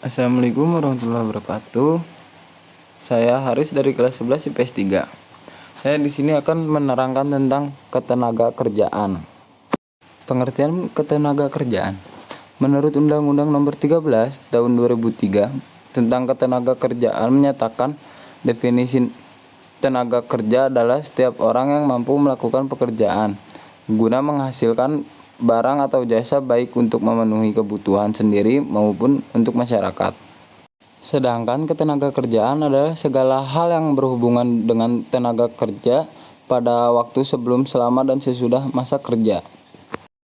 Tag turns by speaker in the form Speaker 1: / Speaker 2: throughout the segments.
Speaker 1: Assalamualaikum warahmatullahi wabarakatuh. Saya Haris dari kelas 11 IPS 3. Saya di sini akan menerangkan tentang ketenaga kerjaan. Pengertian ketenaga kerjaan. Menurut Undang-Undang Nomor 13 Tahun 2003 tentang ketenaga kerjaan menyatakan definisi tenaga kerja adalah setiap orang yang mampu melakukan pekerjaan guna menghasilkan barang atau jasa baik untuk memenuhi kebutuhan sendiri maupun untuk masyarakat. Sedangkan ketenaga kerjaan adalah segala hal yang berhubungan dengan tenaga kerja pada waktu sebelum, selama, dan sesudah masa kerja.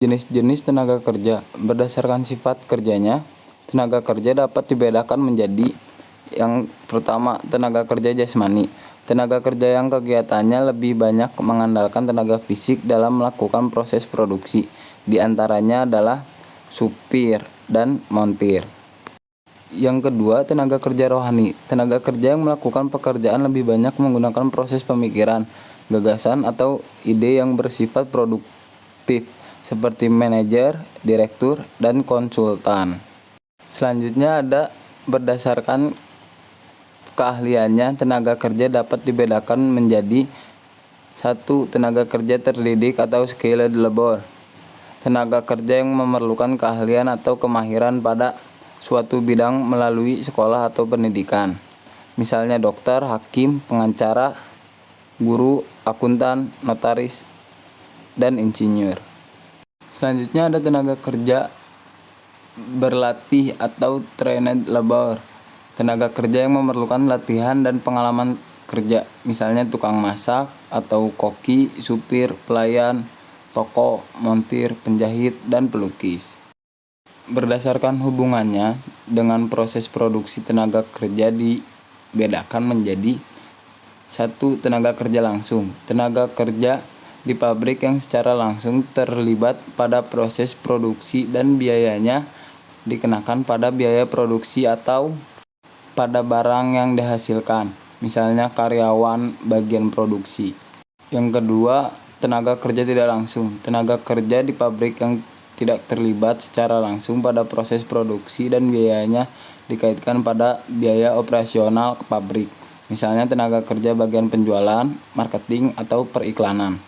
Speaker 1: Jenis-jenis tenaga kerja. Berdasarkan sifat kerjanya, tenaga kerja dapat dibedakan menjadi: yang pertama, tenaga kerja jasmani. Tenaga kerja yang kegiatannya lebih banyak mengandalkan tenaga fisik dalam melakukan proses produksi. Di antaranya adalah supir dan montir. Yang kedua, tenaga kerja rohani. Tenaga kerja yang melakukan pekerjaan lebih banyak menggunakan proses pemikiran, gagasan, atau ide yang bersifat produktif, seperti manajer, direktur, dan konsultan. Selanjutnya ada berdasarkan keahliannya, tenaga kerja dapat dibedakan menjadi: 1. Tenaga kerja terdidik atau skilled labor. Tenaga kerja yang memerlukan keahlian atau kemahiran pada suatu bidang melalui sekolah atau pendidikan. Misalnya dokter, hakim, pengacara, guru, akuntan, notaris, dan insinyur. Selanjutnya ada tenaga kerja berlatih atau trained labor. Tenaga kerja yang memerlukan latihan dan pengalaman kerja, misalnya tukang masak atau koki, supir, pelayan, toko, montir, penjahit, dan pelukis. Berdasarkan hubungannya dengan proses produksi, tenaga kerja dibedakan menjadi: 1. Tenaga kerja langsung. Tenaga kerja di pabrik yang secara langsung terlibat pada proses produksi dan biayanya dikenakan pada biaya produksi atau pada barang yang dihasilkan, misalnya karyawan bagian produksi. Yang kedua, tenaga kerja tidak langsung. Tenaga kerja di pabrik yang tidak terlibat secara langsung pada proses produksi dan biayanya dikaitkan pada biaya operasional pabrik, misalnya tenaga kerja bagian penjualan, marketing, atau periklanan.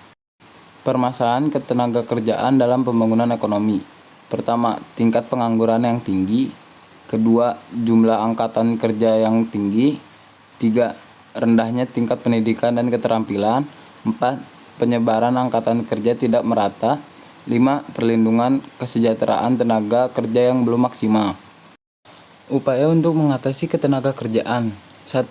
Speaker 1: Permasalahan ketenaga kerjaan dalam pembangunan ekonomi. Pertama, tingkat pengangguran yang tinggi. Kedua, jumlah angkatan kerja yang tinggi. 3. Rendahnya tingkat pendidikan dan keterampilan. 4. Penyebaran angkatan kerja tidak merata. 5. Perlindungan kesejahteraan tenaga kerja yang belum maksimal. Upaya untuk mengatasi ketenaga kerjaan. 1.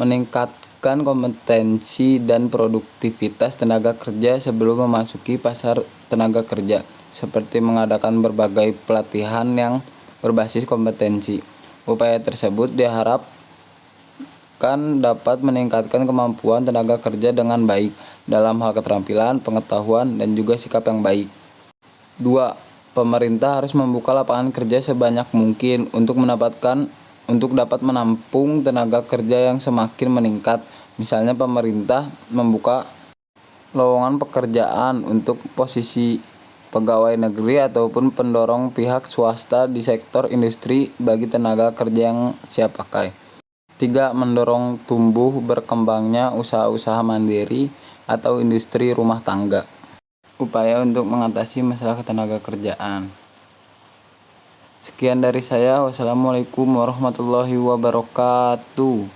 Speaker 1: Meningkatkan kompetensi dan produktivitas tenaga kerja sebelum memasuki pasar tenaga kerja, seperti mengadakan berbagai pelatihan yang berbasis kompetensi. Upaya tersebut diharapkan dapat meningkatkan kemampuan tenaga kerja dengan baik dalam hal keterampilan, pengetahuan, dan juga sikap yang baik. 2. Pemerintah harus membuka lapangan kerja sebanyak mungkin untuk dapat menampung tenaga kerja yang semakin meningkat. Misalnya pemerintah membuka lowongan pekerjaan untuk posisi pegawai negeri ataupun pendorong pihak swasta di sektor industri bagi tenaga kerja yang siap pakai. 3. Mendorong tumbuh berkembangnya usaha-usaha mandiri atau industri rumah tangga. Upaya untuk mengatasi masalah ketenaga kerjaan. Sekian dari saya. Wassalamualaikum warahmatullahi wabarakatuh.